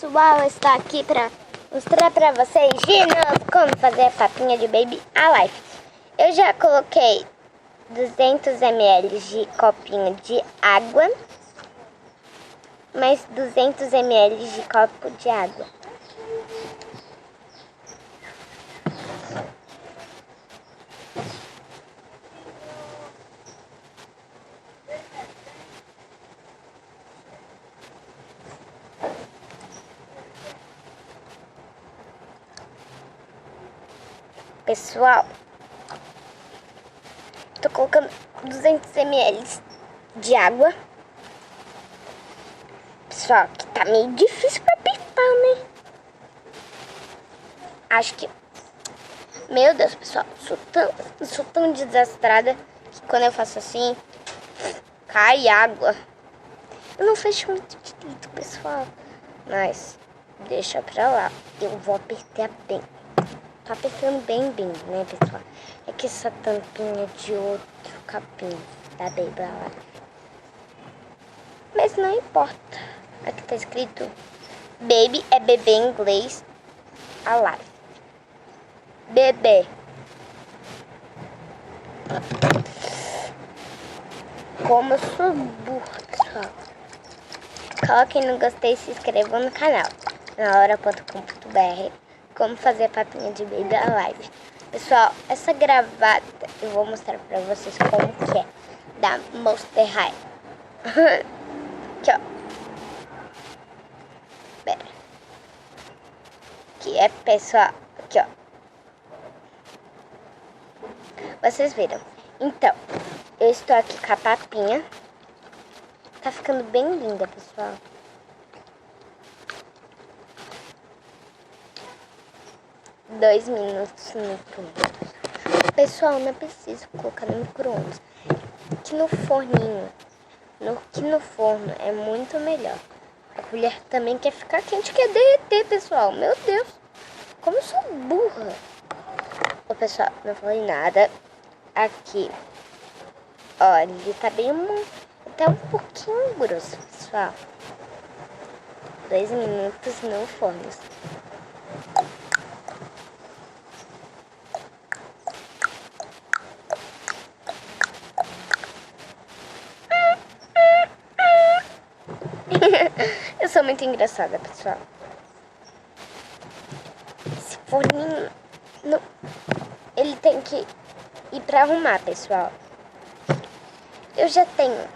pessoal, eu estou aqui para mostrar para vocês de novo como fazer a papinha de Baby Alive. Eu já coloquei 200 ml de copinho de água, mais 200 ml de copo de água. Pessoal, tô colocando 200 ml de água. Pessoal, que tá meio difícil pra apertar, né? Acho que... Meu Deus, pessoal, sou tão desastrada que quando eu faço assim, cai água. Eu não fecho muito direito, pessoal. Mas deixa pra lá. Eu vou apertar bem. Tô apertando bem, né, pessoal? É que essa tampinha de outro capim da Baby Alive. Mas não importa. Aqui tá escrito Baby é bebê em inglês, Alive. Bebê. Como eu sou burra, pessoal. Coloquem no gostei e se inscrevam no canal. nahora.com.br. Como fazer papinha de Baby Alive. Pessoal, essa gravata eu vou mostrar pra vocês como que é. Da Monster High. Aqui, ó. Pera. Aqui é, pessoal. Aqui, ó. Vocês viram. Então, eu estou aqui com a papinha. Tá ficando bem linda, pessoal. Dois minutos no micro-ondas. Pessoal, não é preciso colocar no micro-ondas. Que no forninho, no forno é muito melhor. A colher também quer ficar quente, quer derreter, pessoal. Meu Deus, como eu sou burra. Ô, pessoal, não falei nada. Aqui, ó, ele tá bem, tá um pouquinho grosso, pessoal. 2 minutos no forno. Eu sou muito engraçada, pessoal. Esse forninho, ele tem que ir pra arrumar, pessoal. Eu já tenho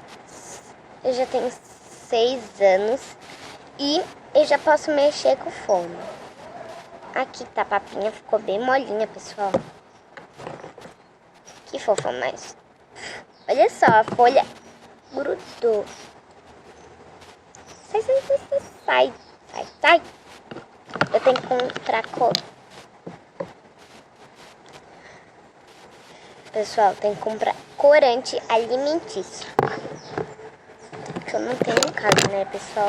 6 anos e eu já posso mexer com o forno. Aqui tá a papinha, ficou bem molinha, pessoal. Que fofa, mas... Olha só, a folha grudou. Sai. Eu tenho que comprar Pessoal, tem que comprar corante alimentício. Que eu não tenho em casa, né, pessoal?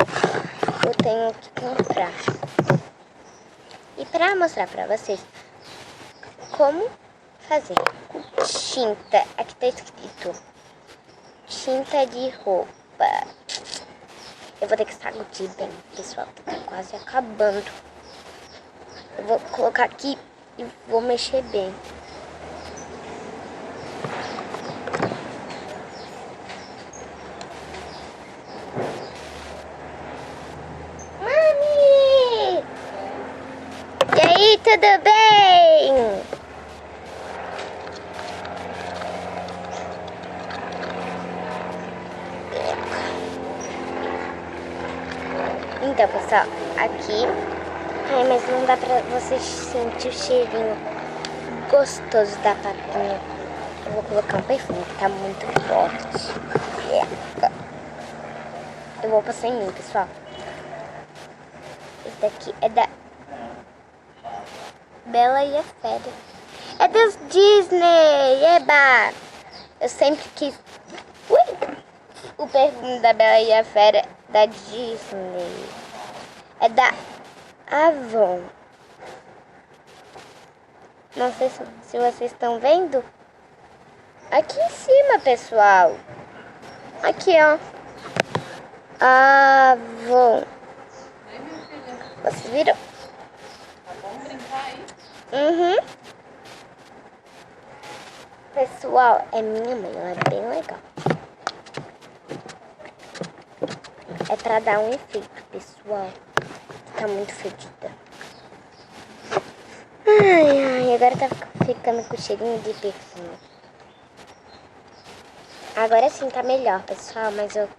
Eu tenho que comprar. E pra mostrar pra vocês como fazer com tinta. Aqui tá escrito tinta de roupa. Eu vou ter que sacudir bem, pessoal, que tá quase acabando. Eu vou colocar aqui e vou mexer bem. Mami! E aí, tudo bem? Então, pessoal, aqui... Ai, mas não dá pra vocês sentir o cheirinho gostoso da papinha. Eu vou colocar um perfume que tá muito forte. Eu vou passar em mim, pessoal. Esse daqui é da Bela e a Fera. É das Disney! Eba! Eu sempre quis... Ui! O perfume da Bela e a Fera da Disney. É da Avon. Não sei se vocês estão vendo. Aqui em cima, pessoal. Aqui, ó. Avon. Vocês viram? Tá bom brincar aí? Uhum. Pessoal, é minha mãe, ela é bem legal. É pra dar um efeito, pessoal. Tá muito fedida. Ai, agora tá ficando com cheirinho de perfume. Agora sim tá melhor, pessoal, mas eu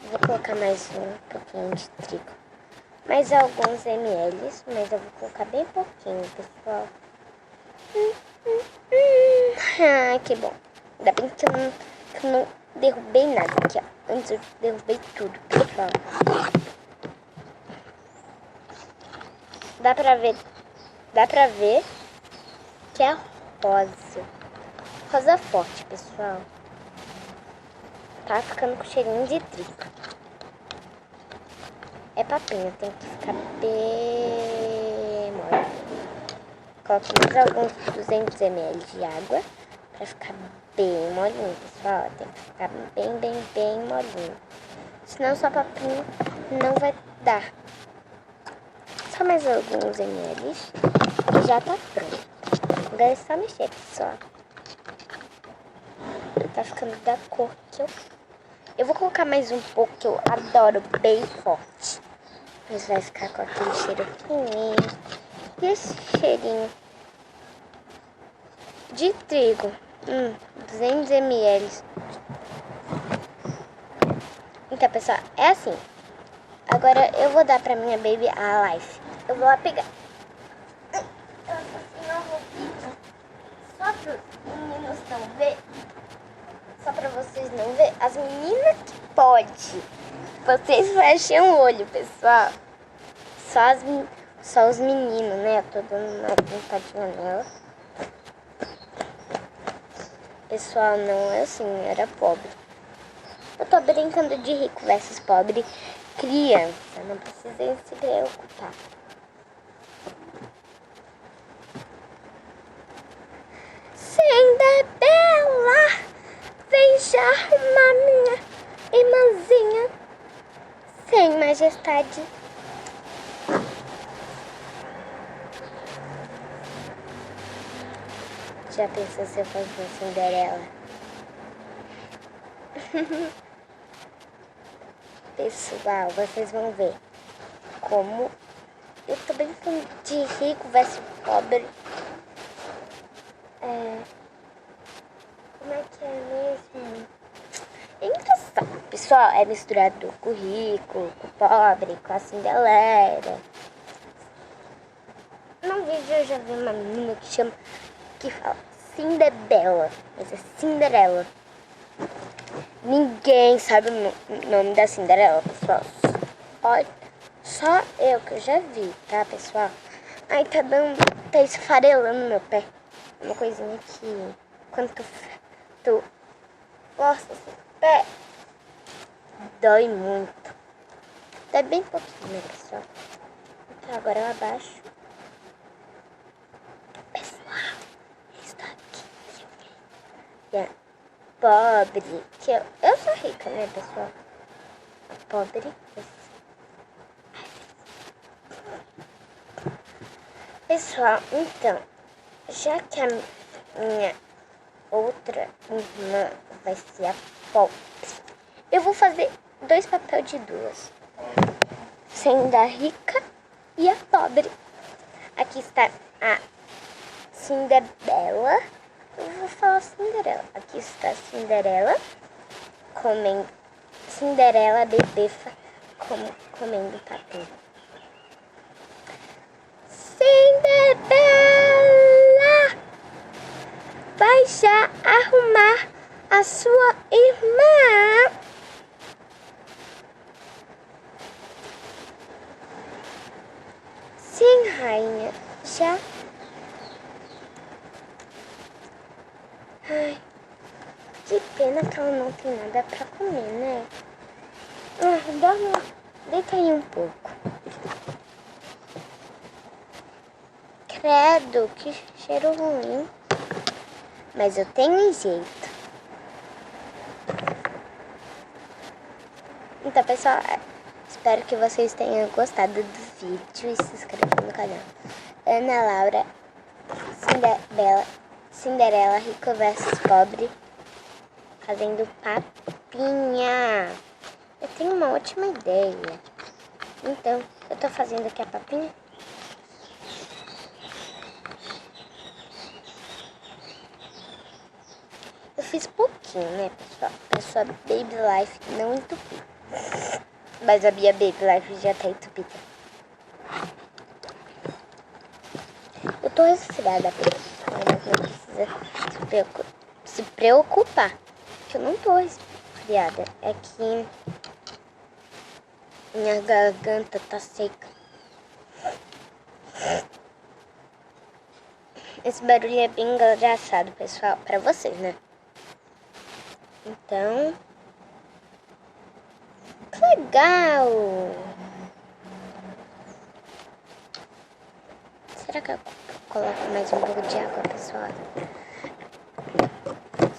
vou colocar mais um pouquinho de trigo. Mais alguns ml, mas eu vou colocar bem pouquinho, pessoal. Ah, que bom. Ainda bem que eu não derrubei nada aqui, ó. Antes eu derrubei tudo, pessoal. Dá pra ver que é rosa. Rosa forte, pessoal. Tá ficando com cheirinho de trigo. É papinha, tem que ficar bem mole. Coloque mais alguns 200 ml de água pra ficar bem molinho, pessoal. Tem que ficar bem molinho. Senão sua papinha não vai dar. Só mais alguns ml e já tá pronto. Agora é só mexer, pessoal. Tá ficando da cor que eu vou colocar mais um pouco, que eu adoro bem forte. Mas vai ficar com aquele cheiro fininho. E esse cheirinho de trigo. 200 ml. Então, pessoal, é assim. Agora eu vou dar pra minha baby a Life. Eu vou lá pegar. Eu vou pedir. Só para os meninos não ver. Só pra vocês não ver. As meninas que pode. Vocês fechem o olho, pessoal. Só os meninos, né? Eu tô dando uma limpadinha nela. Pessoal, não é assim, era pobre. Eu tô brincando de rico versus pobre criança. Não precisem se preocupar. Cinderela, vem já arrumar minha irmãzinha. Sem majestade. Já pensou se eu fosse uma Cinderela? Pessoal, vocês vão ver como eu tô brincando de rico versus pobre. Como é que é mesmo? É engraçado, pessoal. É misturado com o rico, com o pobre, com a Cinderela. Num vídeo eu já vi uma menina que fala Cinderela, mas é Cinderela. Ninguém sabe o nome da Cinderela, pessoal. Olha, só eu que eu já vi, tá, pessoal? Ai, tá esfarelando meu pé. Uma coisinha que quando tu gosta assim, pé, dói muito. Dói bem pouquinho, né, pessoal? Então agora eu abaixo. Pessoal, eu estou aqui. Pobre, que eu sou rica, né, pessoal? Pobre. Pessoal, então, já que a minha outra irmã vai ser a pobre, eu vou fazer 2 papéis de duas. Sendo a rica e a pobre. Aqui está a Cinderela. Eu vou falar Cinderela. Aqui está a Cinderela comendo. Cinderela bebê comendo papel. Cinderela, vai já arrumar a sua irmã. Sim, rainha, já. Ai, que pena que ela não tem nada pra comer, né? Deita aí um pouco. Credo, que cheiro ruim. Mas eu tenho um jeito. Então, pessoal, espero que vocês tenham gostado do vídeo e se inscreva no canal. Ana Laura, Cinderela, Rico versus Pobre, fazendo papinha. Eu tenho uma ótima ideia. Então, eu tô fazendo aqui a papinha. Eu fiz pouquinho, né, pessoal? Pra sua Baby Life não entupir. Mas a minha Baby Life já tá entupida. Eu tô resfriada, pessoal, mas não precisa se preocupar. Que eu não tô resfriada. É que minha garganta tá seca. Esse barulho é bem engraçado, pessoal, pra vocês, né? Então, que legal! Será que eu coloco mais um pouco de água, pessoal?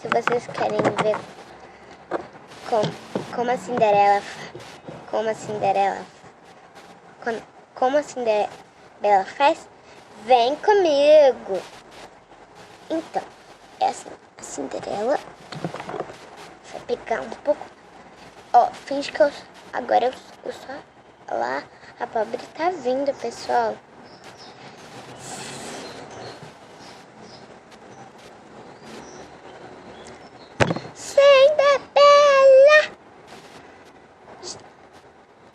Se vocês querem ver como a Cinderela faz, vem comigo. Então, essa a Cinderela vai pegar um pouco. Ó, finge que agora eu só lá, a pobre tá vindo, pessoal. Cinderela!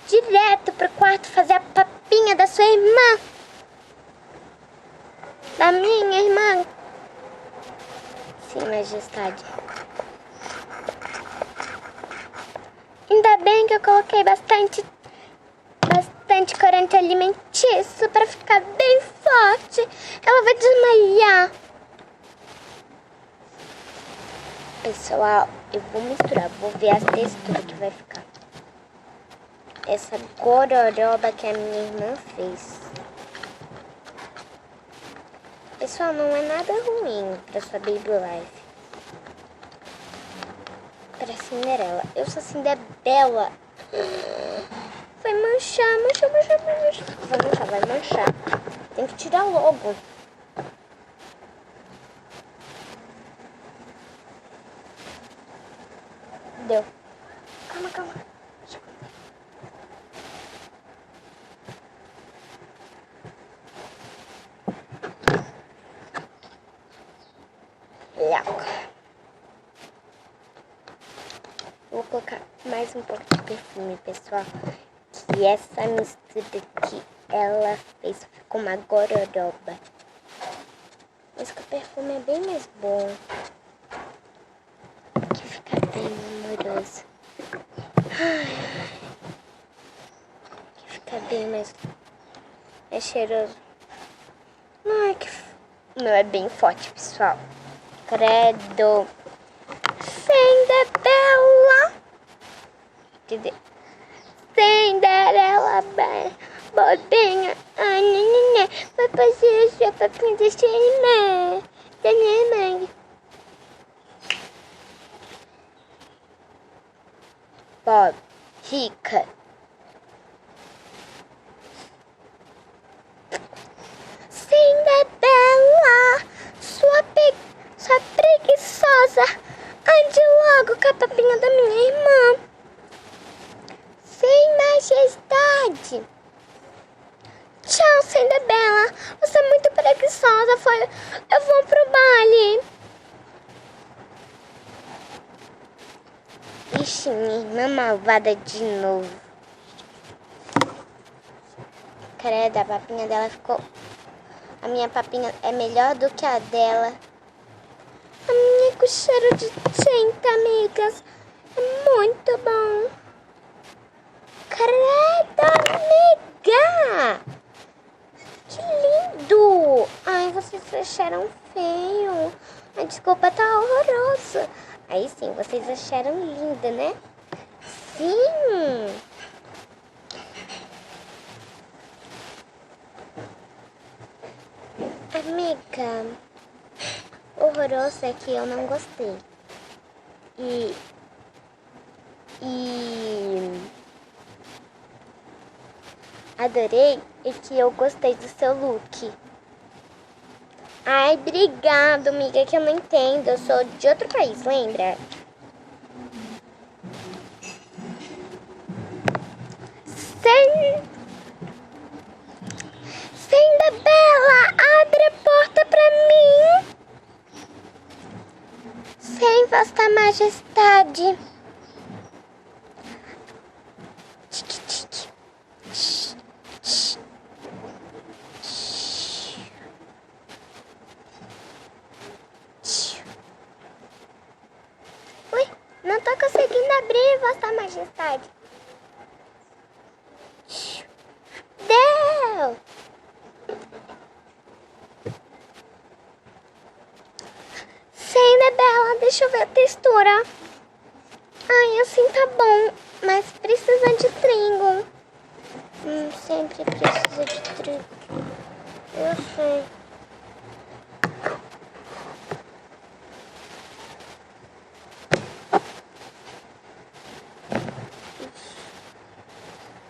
Direto pro quarto fazer a papinha da sua irmã. Da minha irmã. Sim, majestade. Ainda bem que eu coloquei bastante corante alimentício para ficar bem forte. Ela vai desmaiar. Pessoal, eu vou misturar, vou ver a textura que vai ficar. Essa gororoba que a minha irmã fez. Pessoal, não é nada ruim para sua Baby Life. Para Cinderela. Eu sou Cinderela. Vai manchar. Vai manchar. Tem que tirar logo. Deu. Calma. Vou colocar mais um pouco de perfume, pessoal. Que essa mistura que ela fez ficou uma gororoba. Mas que o perfume é bem mais bom. Que fica bem amoroso. Que fica bem mais cheiroso. Não é bem forte, pessoal. Credo. Cinderela, bobinha. Ai, neném, vai fazer a sua papinha da sua irmã. Da minha irmã. Bob, rica. Cinderela, sua preguiçosa. Ande logo com a papinha da minha irmã. Sem majestade. Tchau, Cinderela. Você é muito preguiçosa. Eu vou pro baile. Ixi, minha irmã malvada de novo. Credo, a papinha dela ficou... A minha papinha é melhor do que a dela. A minha com cheiro de tinta, amigas. É muito bom. Credo, amiga. Que lindo. Ai, vocês acharam feio. A desculpa tá horrorosa. Aí sim, vocês acharam linda, né? Sim. Amiga, horroroso é que eu não gostei. E adorei e que eu gostei do seu look. Ai, obrigado, amiga, que eu não entendo. Eu sou de outro país, lembra? Cinderela, abre a porta pra mim. Sem vossa majestade. Ui, não tô conseguindo abrir, vossa majestade. Deu! Cinderela, deixa eu ver a textura. Ai, assim tá bom, mas precisa de trigo. Sempre precisa de trigo. Eu sei.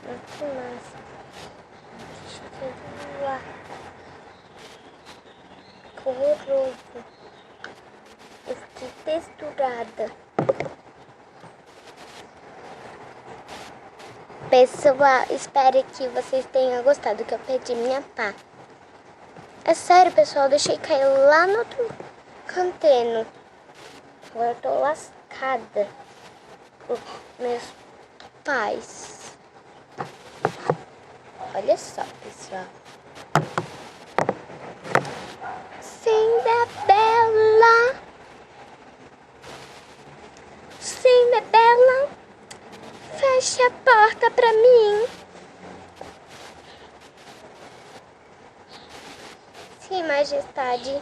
Muito massa. Lá. Horroroso. Eu fiquei texturada. Pessoal, espero que vocês tenham gostado que eu perdi minha pá. É sério, pessoal, eu deixei cair lá no outro canteiro. Agora eu tô lascada por meus pais. Olha só, pessoal. Cinderela. Cinderela. Feche a porta pra mim. Sim, majestade.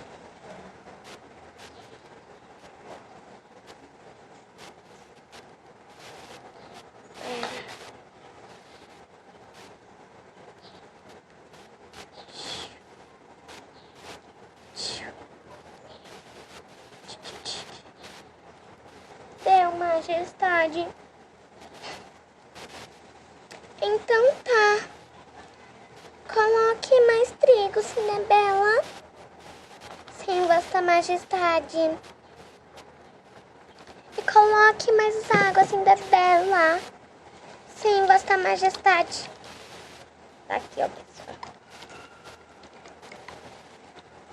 Deu, majestade. Então tá. Coloque mais trigo, Cinderela. Sim, vossa majestade. E coloque mais água, Cinderela. Sim, vossa majestade. Tá aqui, ó, pessoal.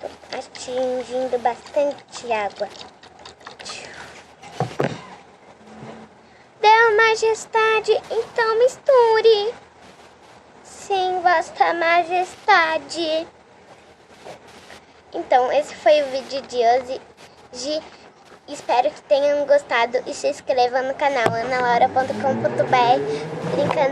Tô atingindo bastante água. Deu, majestade. Então misture. Sim, vossa majestade. Então, esse foi o vídeo de hoje. Espero que tenham gostado e se inscrevam no canal analaura.com.br. Brincando.